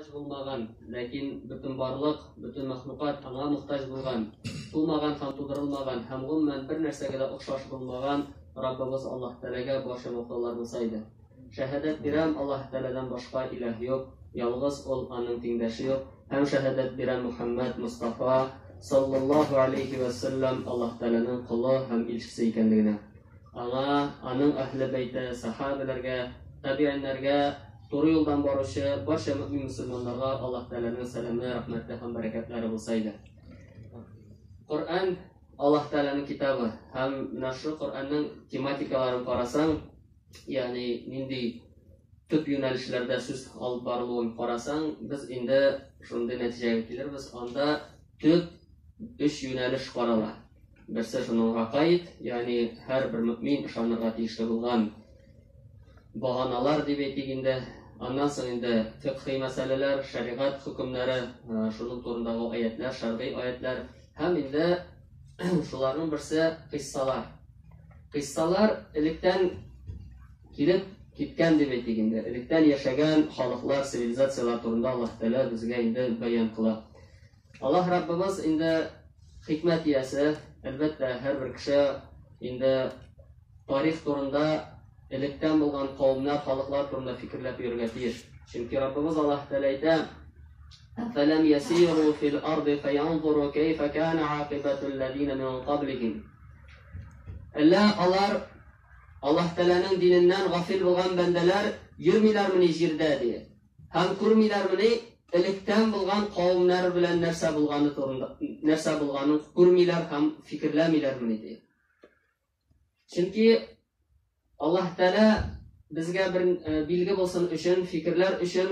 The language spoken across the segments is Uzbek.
muhtaç bulmagan, lakin bütün barlık, bütün mahlukat аңа muhtaç bulgan, tулмаган һәм тудырылмаган, һәм гомумән бер нәрсәгә дә охшаш булмаган Раббыбыз Аллаһ Тәгаләгә барча мохталарны сайды. Шәһадәт бирәм, Аллаһ Тәгаләдән башка илаһ юк, ялгыз ул, аның тиңдәше юк. Һәм шәһадәт бирәм Мухаммад Мустафа саллаллаху алейхи ва саллям Аллаһ Тәгаләнең кулы һәм илчесе икәнлегенә. Аңа, аның әһле бәйте, сахабаларга, табииннәргә, туры юлдан баручы барча мөмин мусламаннарга Аллаһ Тәгаләнең сәламе, рәхмәте һәм бәрәкәтләре булса иде. Коръән Аллаһ Тәгаләнең китабы һәм менә шу Коръәннең тематикаларын карасаң, ягъни нинди төп юнәлешләрдә сүз алып барылуын карасаң, без инде шундый нәтиҗәгә килербез. Анда төп 3 юнәлеш карала. Берсе шуның гакаид, ягъни һәрбер мөмин ышанырга тиешле булган баганалар дип әйтик инде. Аннан соң инде фикъхи мәсьәләләр, шәригать хөкемнәре, шуның турындагы аятлар, шәргый аятлар һәм инде шуларның берсе кыссалар. Кыссалар электән килеп киткән дип әйтик инде. Электән яшәгән халыклар, цивилизациялар турында Аллаһ Тәгалә безгә инде баян кыла. Аллаһ Раббыбыз инде хикмәт иясе, әлбәттә һәрбер кеше инде тарих турында электән булган кавымнар, халыклар турында фикерләп йөрергә тиеш. Чөнки Раббыбыз Аллаһ Тәгалә әйтә: "Фәләм ясиру фил арди фаянзуру кайфа кана акибату аллазина мин qablihim." Әллә алар Аллаһ Тәгаләнең диненнән гафил булган бәндәләр йөрмиләрмени җирдә ди. Һәм күрмиләрмени электән булган кавымнар белән нәрсә булганы турында, нәрсә булганын күрмиләр һәм фикерләмиләрмени ди. Чөнки Аллаһ Тәгалә безгә бер билге булсын өчен, фикерләр өчен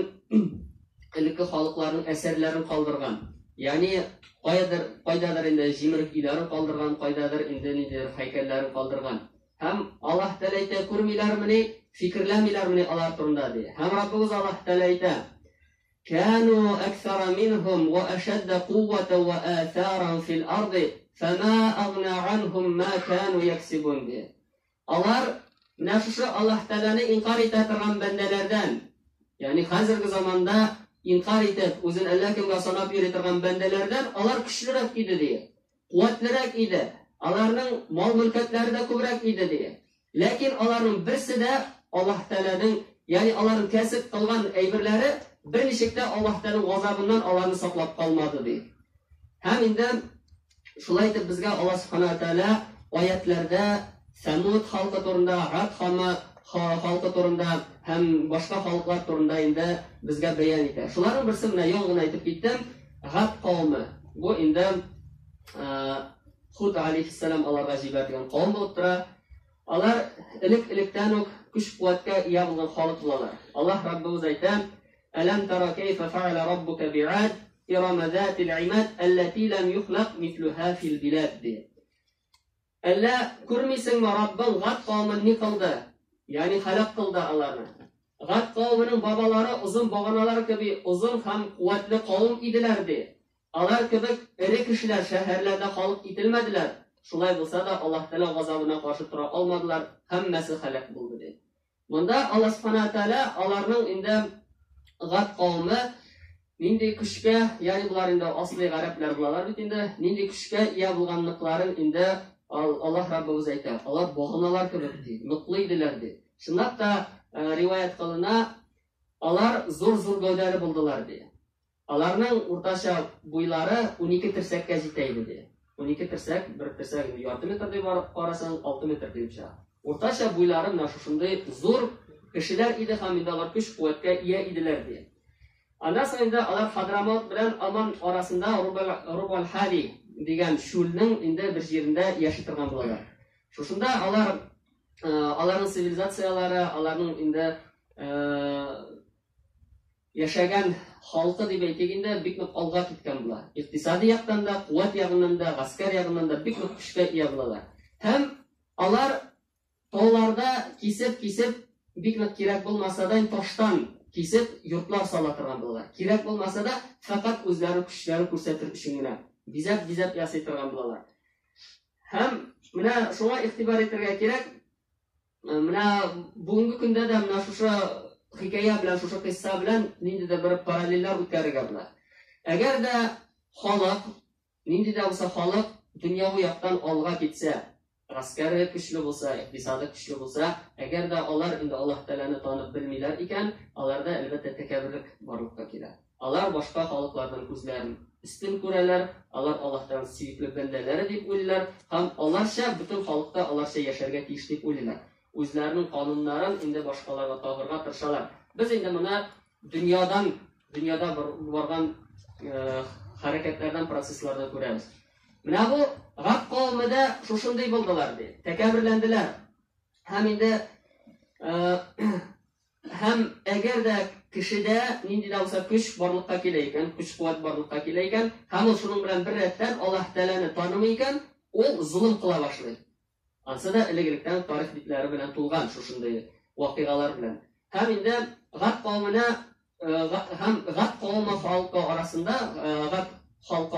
элекке халыкларның әсәрләрен калдырган. Ягъни кайдадыр инде җимерек өйләрен калдырган, кайдадыр инде нидер һәйкәлләрен калдырган. Һәм Аллаһ Тәгалә әйтә: "Күрмиләрмени, фикерләмиләрмени алар турында" ди. Һәм Раббыбыз Аллаһ Тәгалә әйтә: "Кану аксара минхум ва ашадда кувватан ва аthаran фил арди, фама агна анхум ма кану яксибун" ди. Алар менә шушы Аллаһ Тәгаләне инкар итә торган бәндәләрдән, ягъни хәзерге заманда инкар итеп, үзен әллә кемгә санап йөри торган бәндәләрдән алар көчлерәк иде ди, куәтлерәк иде. Аларның мал-мөлкәтләре дә күбрәк иде ди. Ләкин аларның берсе дә Аллаһ Тәгаләнең, ягъни аларның кәсеп кылган әйберләре берничек тә Аллаһ Тәгаләнең газабыннан аларны саклап калмады ди. Һәм инде шулай итеп безгә Аллаһ Субханаһу Тәгалә аятларда Самуд халкы турында, Ад халкы турында һәм башка халыклар турында инде безгә баян итә. Шуларның берсе менә яңа гына әйтеп киттем, Ад кавмы. Бу инде Худ алейхиссалам аларга җибәргән дигән кавым булып тора. Алар элек-электән үк көч-куәткә ия булган халык булалар. Аллаһ Раббыбыз әйтә: "Алам тара кайфа фа'ала раббука би'ад, ирама затил имад, аллати лам юхлaq мислуха фил билад" ди. Әллә күрмисеңме Раббың Гад кавмын ни кылды? Ягъни халак кылды аларны. Гад кавмының бабалары узын баганалар кеби узын һәм куәтле кавым иделәр ди. Алар кебек эре кешеләр шәһәрләрдә халык ителмәделәр. Шулай булса да Аллаһ Тәгалә газабына каршы тора алмадылар, һәммәсе халак булды ди. Монда Аллаһ Субханаһу Тәгалә аларның инде Гад кавмы нинди көчкә, ягъни булар инде аслый гарәпләр булалар бит инде, нинди көчкә ия булганлыкларын инде Аллаһ Раббыбыз әйтә. Алар баганалар кебек ди, ныклы иделәр ди. Шундый да риваят кылына, алар зур-зур гәүдәле булдылар ди. Аларның уртача буйлары 12 терсәккә җитә иде ди. 12 терсәк, бер терсәк ярты метр дип карасаң 6 метр дип чыга. Уртача буйлары менә шушындый зур кешеләр иде һәм инде алар көч-куәткә ия иделәр ди. Аннан соң инде алар Хадрамот белән Аман арасында Рубал Хали дигән шүлнең инде бер җирендә яши торган булалар. Шушында аларның цивилизациялары, аларның инде яшәгән халкы дип әйтик инде бик нык алга киткән була. Икътисади яктан да, куәт ягыннан да, гаскәр ягыннан да бик нык көчкә ия булалар. Һәм алар тауларда кисеп бик нык кирәк булмаса да таштан кисеп йортлар сала торган булалар. Кирәк булмаса да фақат үзләре көчләре күрсәтер өчен генә бизәп ясый торган булалар. Һәм менә шуңа игътибар итәргә кирәк. Менә бүгенге көндә дә менә шушы hikoya bilan, shu qissa bilan niндидер bir parallellar o'tkazishga bo'lar. Agarda xalq, niндидер bo'lsa xalq dunyoviy yoqdan olg'a ketsa, askari kuchli bo'lsa, iqtisodiy kuchli bo'lsa, agarda ular endi Alloh taolani tanib bilmaylar ekan, ularda albatta takabburlik borlikka keladi. Ular boshqa xalqlardan o'zlarini üstün ko'ralar, ular Allohdan suyukli bandalari deb o'ylaylar, ham ularcha butun xalqda ularcha yasharga tegishli deb o'ylaylar. O'zlarining qonunlarini endi boshqalarga tog'irga tirishalar. Biz endi buni dunyoda bo'lgan harakatlardan, proseslardan ko'ramiz. Mana bu G'ab qavmida shunday bo'ldilar deb takabburlandilar. Ham endi ham agarda kishida niндидер bo'lsa kuch borlikqa kelayotgan, kuch-quvvat borlikqa kelayotgan, ham shuning bilan bir ratdan Alloh taolani tanimayotgan, u zulm qila boshlaydi. Aslida ilgirlikdan tarix bitlari bilan to'lgan shunday voqealar bilan. Ham endi G'ab qavmina ham G'ab qavmi xalqi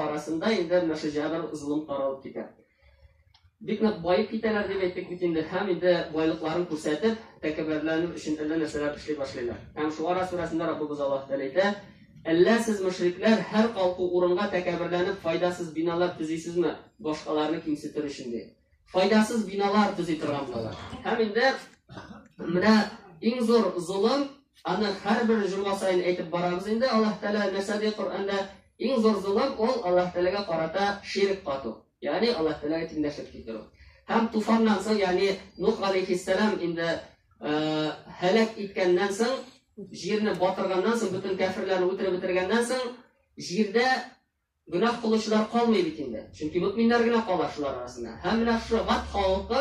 arasında endi nasha jabr zulm taralib ketadi. Bikni boyib ketalar deb aytdik endi, ham endi boyliqlarini ko'rsatib, takabburlanib uchun illa narsalar ishlay boshlaylar. Ham shu Ara surasida Rabbimiz Alloh taolo aytadi: "Alla siz mushriklar har qalqi o'ringa takabburlanib foydasiz binolar tuzaysizmi? Boshqalarni kimsitirish uchun deydi. Foydasiz binolar tuzaytirganlar." Ham endi mana eng zo'r zulm ana har bir juma sayin aytib boramiz endi Alloh taolo narsadagi Qur'onda eng zo'r zulm ol Alloh taolaga qarata shirk qatu. Ya'ni Alloh taolaga tenglashib ketdi. Ham tufondan so'ng, ya'ni Nuh alayhissalom endi halak etgandan so'ng, yerni botirgandan so'ng, butun kafirlarni o'tirib bitirgandan so'ng, yerda gunoh qiluvchilar qolmaydi endi. Chunki mu'minlargina qoladi shular orasida. Ham mana shu G'ab xalqi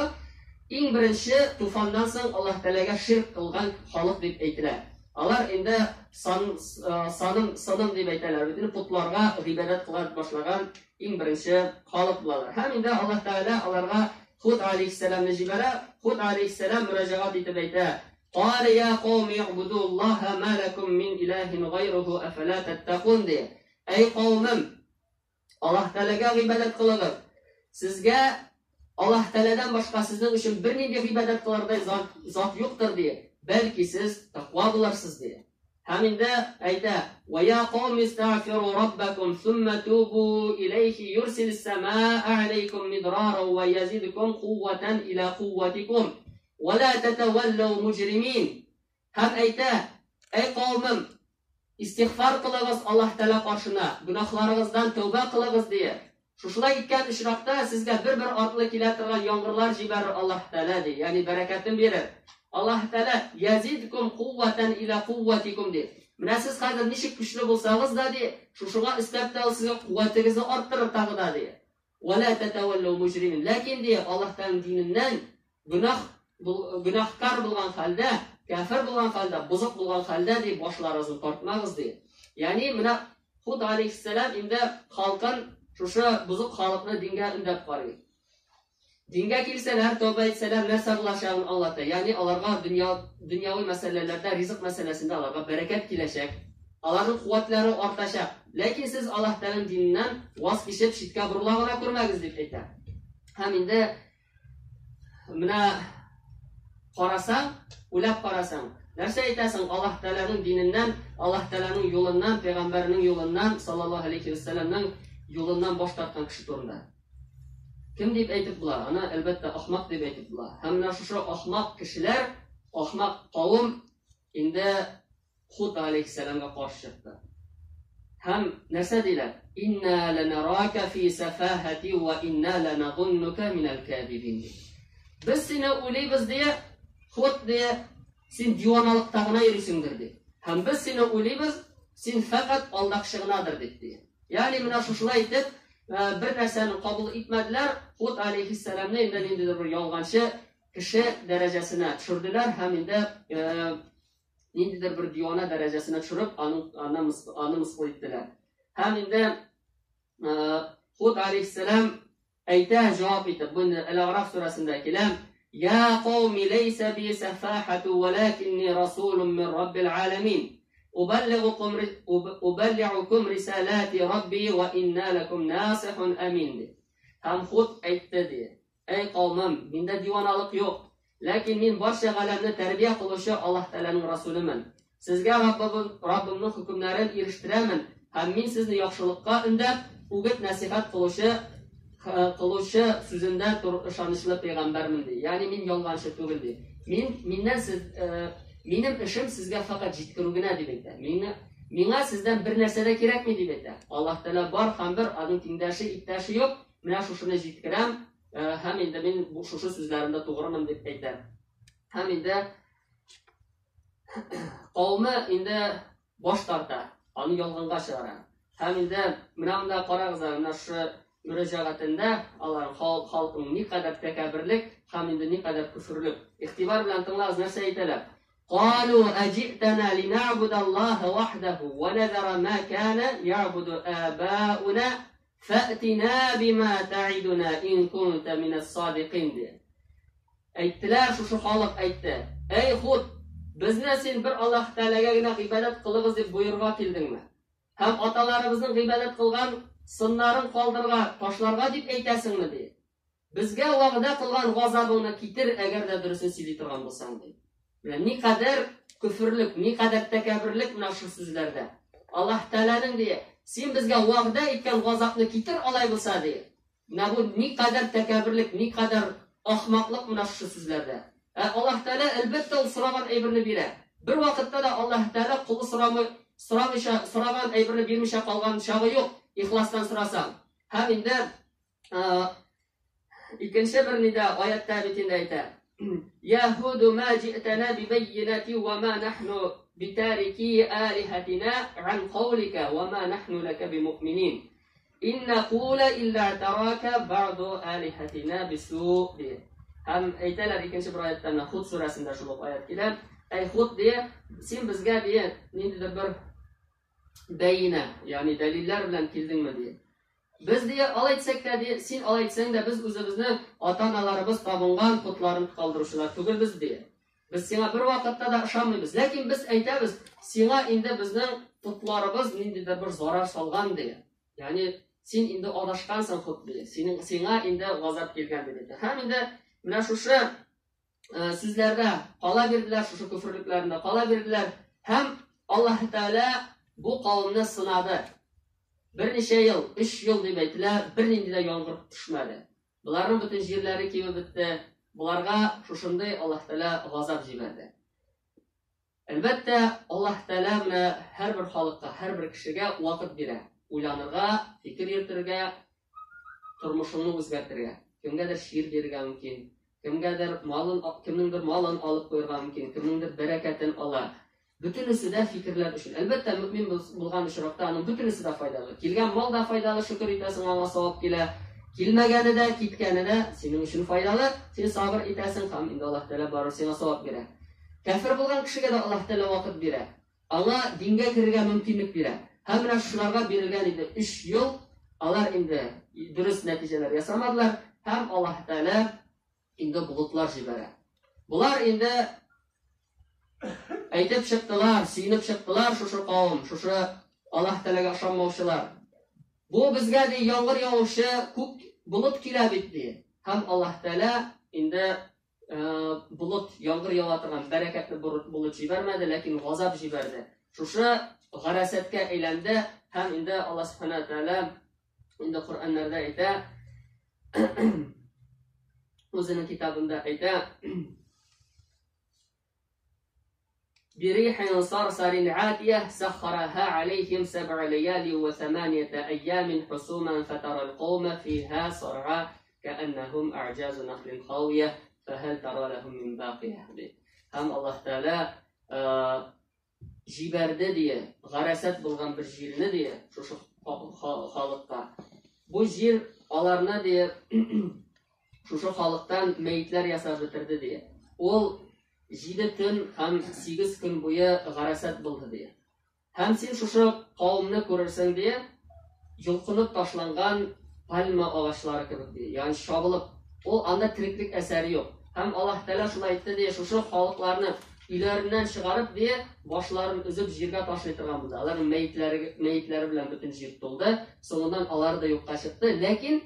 eng birinchi tufondan so'ng Alloh taolaga shirk qilgan xalq deb aytiladi. Ular endi sanım deb aytadilar. Butun putlarga ibodat qila boshlagan eng birinchi xalq bular. Ham endi Alloh taolo ularga Hud alayhissalomni jibara, Hud alayhissalom murojaat etib aytadi: "Qala ya qawmi ibudulloha ma lakum min ilahin g'ayruhu afala tattaqun" de. Ey qavmim, Alloh taolaga ibodat qilinglar. Sizga Alloh taoladan boshqa sizning uchun bir nega ibodat qilarday zot yo'qdir de. Belki siz taqvo bo'larsiz dedi. Ham endi ayta: "Va ya qawmi istaghfiru robbakum thumma tubu ilayhi yursilis samaa alaykum midrara va yazidkum quwwatan ila quwwatikum va la tatawallaw mujrimin." Ham ayta: "Ey qavmim, istig'for qiling'iz Alloh taolo qarshina, gunohlaringizdan tavba qiling'iz" dedi. Shunday etgan ishroqda sizga bir ortli keladigan yomg'irlar jibarir Alloh taolo dedi. Ya'ni barakatni berir. Alloh taolo yazidkum quwwatan ila quwwatikum de. Mana siz hozir nechik kuchli bo'lsangiz dedi, shunga istabda sizga quvvatingizni orttirib tag'ida de. Va la tatawallaw mujrimin. Lekin de Allohdan dinidan gunohkor bo'lgan holda, kafir bo'lgan holda, buzuq bo'lgan holda de boshlaringizni tortmagiz de. Ya'ni mana Hud alayhissalom endi xalqin shusha buzuq xalqni dinga undab qo'ydi. Dinga kelsalar, tavba etsalar, narsa bo'lishini Allohda. Ya'ni ularga dunyoviy masalalarda, rizq masalasida ularga barakat kelashak, ularning quvvatlari ortashak. Lekin siz Alloh taolaning dinidan voz kechib, shitga burilag'ina ko'rmagingiz deb aytadi. Ham endi mana qarasang, ulab qarasang, narsa aytasan Alloh taolaning dinidan, Alloh taolaning yo'lidan, payg'ambarining yo'lidan, sallallohu alayhi vasallamning yo'lidan bosh tortgan kishi to'g'rida. Kim deb aytib bular? Ana albatta ahmoq deb aytib bular. Hamma shu ahmoq kishilar, ahmoq qavm endi Hud alayhissalomga qarshi chiqdi. Ham narsa deylar: "Inna lanaraka fi safahati va inna lanadhunnuka min al-kadibin." Biz seni o'ylaymiz deya, Hud deya, sen diyonalikdagina yurishingdir dedi. Ham biz seni o'ylaymiz, sen faqat aldaqishingnadir dedi. Ya'ni mana shunday aytib bir narsani qabul etmadilar. Hud alayhissalomni endi bir yolg'onchi kishi darajasini tushirdilar. Ham endi nidir bir diyona darajasini tushirib, ani misqol etdilar. Ham endi Hud alayhissalom ayta javob etib, buni Al-A'raf surasida kelam: "Ya qawmi laysa bi safahatu walakinni rasulun min robbil alamin. Uballighukum risalati robbi va inna lakum nasihun amin." Ham Hud aytdi dedi: "Ey qavmim, menda divonalik yo'q, lekin men barcha g'alamni tarbiya qiluvchi Alloh taolaning rasuliman. Сезгә Раббымның хөкемнәрен ирештирәмен һәм мин сезне яхшылыкка өндәп, үгет нәсихәт кылучы сүзендә ышанычлы пәйгамбәрмен ди. Ягъни мин ялганчы түгел ди. Минем эшем сезгә фақат җиткерү генә дип әйтә. Миңа сездән бер нәрсә дә кирәкми дип әйтә. Аллаһ Тәала бар һәм бер аның тиңдәше, иптәше юк. Менә шушыны җиткерәм һәм инде мин шушы сүзләрендә тугрымын дип әйтә. Һәм инде кавмы инде баш тарта, аны ялганга чыгара. Һәм инде менә монда карагыз, менә шу мөрәҗәгатендә алар халкның никадәр тәкәбберлек һәм инде никадәр күфрлек. Ихтибар белән тыңлагыз, нәрсә әйтәләр? قالوا أجئتنا لنعبد الله وحده ونذر ما كان يعبد آباؤنا فأتنا بما تعدنا إن كنت من الصادقين. Әйттеләр, шушы халык әйтте. Эй Худ, безне син бер Аллаһ Тәаләгә генә гыйбадәт кылыгыз дип буйырга килдеңме? Һәм аталарыбызның гыйбадәт кылган сыннарын калдырга, ташларга дип әйтәсеңме ди? Безгә вәгъдә кылган газабыңны китер, әгәр дә дөресен сөйли торган булсаң ди. Ни кадәр күфрлек, ни кадәр тәкәбберлек менә шу сүзләрдә. Аллаһ Тәаләнең ди, син безгә вәгъдә иткән газапны китер алай булса ди. Менә бу ни кадәр тәкәбберлек, ни кадәр ахмаклык менә шу сүзләрдә. Аллаһ Тәала әлбәттә ул сораган әйберне бирә. Бер вакытта да Аллаһ Тәала кулы сораган әйберне бирмичә калган чагы юк, ихластан сорасаң. Һәм инде икенче бер нидә аятта бит әйтә. يهود ما جئتنا ببينة وما نحن بتاركي آلهتنا عن قولك وما نحن لك بمؤمنين إن نقول إلا اعتراك بعض آلهتنا بسوء. Hem aytələr ikinci bir ayətdə Hud surəsində şuluq ayət gələn. Ey Hud deyə, sen bizgə deyə, nindidir bir bəyinə, yəni dəlillər bilən kildinmi deyə. Biz deyə alaytsak da deyə, sen alaytsan da biz özümüzün ata-analarımız tabınğan putlarını qaldırışlar tugul biz deyə. Biz sənə bir vaqtda da ışanmıyız. Lakin biz aytəbiz, sənə indi bizning putlarımız nindidir bir zarar salgan deyə. Yəni sen indi adaşqansan Hud deyə. Sənə indi gazap kelgan deyə. Həm indi menə şuşu sizlərdə qala birdilər, şuşu küfürlüklərində qala birdilər. Həm Allah Teala bu qavmni sınadı. Bir neçə yıl, 3 yıl deyib aytdılar, bir indi də yağmur düşmədi. Bunların bütün yerləri kiyib bitdi. Bunlarga şuşunday Allah Teala gazap jiberdi. Əlbəttə Allah Teala menə hər bir xalqqa, hər bir kişiyə vaqt bирә. Уйланырга, fikir йөртергә, тормышыңны үзгәртергә. Kimgadir şiir bergə mümkün, kimningdir malın alıp koyurga mümkün, kimningdir bereketini ala. Bütünüsü de fikirler üçün. Elbette mümin bulgan üşrakta anın bütünüsü de faydalı. Kilgen mal da faydalı, şükür itesin, ana savab kile. Kilmegeni de, kitkeni de senin üçün faydalı. Sen sabır itesin, tam indi Allah Teala barır, sana savab bire. Kafir bulgan kişiye de Allah Teala vakit bire. Ana dinge kirge mümkünlük bire. Hem şunlarga verilgen indi 3 yıl, alar indi dürüst neticeler yasamadılar. Hem Allah Teala indi bulutlar jibere. Bular indi aytib çıktılar, siyinip çıktılar şuşu kavim, şuşu Allah Teala'ga aşanmavşılar. Bu bizge de yağmur yağışı, kuk bulut kile bitti. Hem Allah Teala indi bulut yağmur yağatırgan bereketli bulut jibermedi, lakin gazap jiberdi. Şuşu garasetke eylendi. Hem indi Allah Subhanahu Teala indi Kur'anlarda ayta, o'zining kitabında ayta, بريح صرصر عاتية سخرها عليهم 7 ليال و8 أيام حسوما فترى القوم فيها صرعى كأنهم أعجاز نخل خاوية فهل ترى لهم من باقية. Hem Allah Teala jiberdi diye, garaset bulgan bir jirini diye, şu halıkta. Bu jir alarına diye, şu halıktan meyitler yasab bitirdi diye. Ol 7 tün hem 8 gün boyu garaset buldu diye. Hem sen şu kavimni görürsen diye, yulqınıp taşlangan palma ağaçları kibik diye. Yani şabılıp, o anda tiriklik eseri yok. Hem Allah Teala şunu aytdı diye, şu halıklarını ilerinden çıkarıp diye, başlarını üzüp jirge taşlaytırgan buldu. Aların meyitleri bilen bütün jir doldu. Sonundan aları da yok kaçıptı. Lakin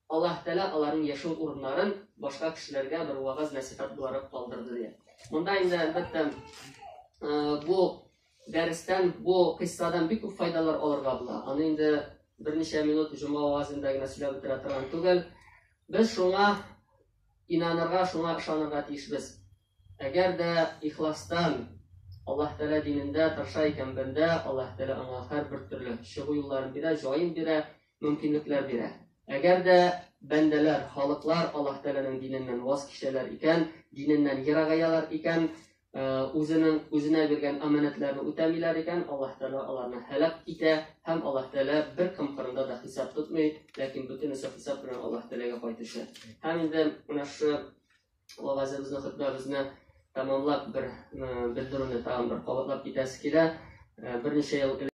Allah Teala aların yaşıl urunların başka kişilerge bir vağız nasihat bularak kaldırdı diye. Bunda indi elbette bu dərstdən, bu qissadan bir çox faydalar alırğa bular. Anı indi bir neçə minut cuma vaazında gene söyləb bitirə торган түгел. Biz şuna inanırğa, şuna ышанырға тиешбез. Әгәр дә ихластан Аллаһ Тәала динендә тырыша икән бәндә, Аллаһ Тәала аңа һәрбер төрле чыгу юлларын бирә, җаен бирә, мөмкинлекләр бирә. Әгәр дә бәндәләр, халыклар Аллаһ Тәаланың диненнән ваз кичәләр икән, диненнән ерагаялар икән, үзенә биргән аманәтләрне үтәмиләр икән, Аллаһ Тәала аларны һәлак итә һәм Аллаһ Тәала бер кем кырында да хисап тотмый, ләкин бөтенесе хисап белән Аллаһ Тәаләгә кайтышы. Һәм инде менә шу вазыбызны, хутбабызны tamamlab bir bildiruvni tag'in bir qobатлab ketasi kela. Bir necha yil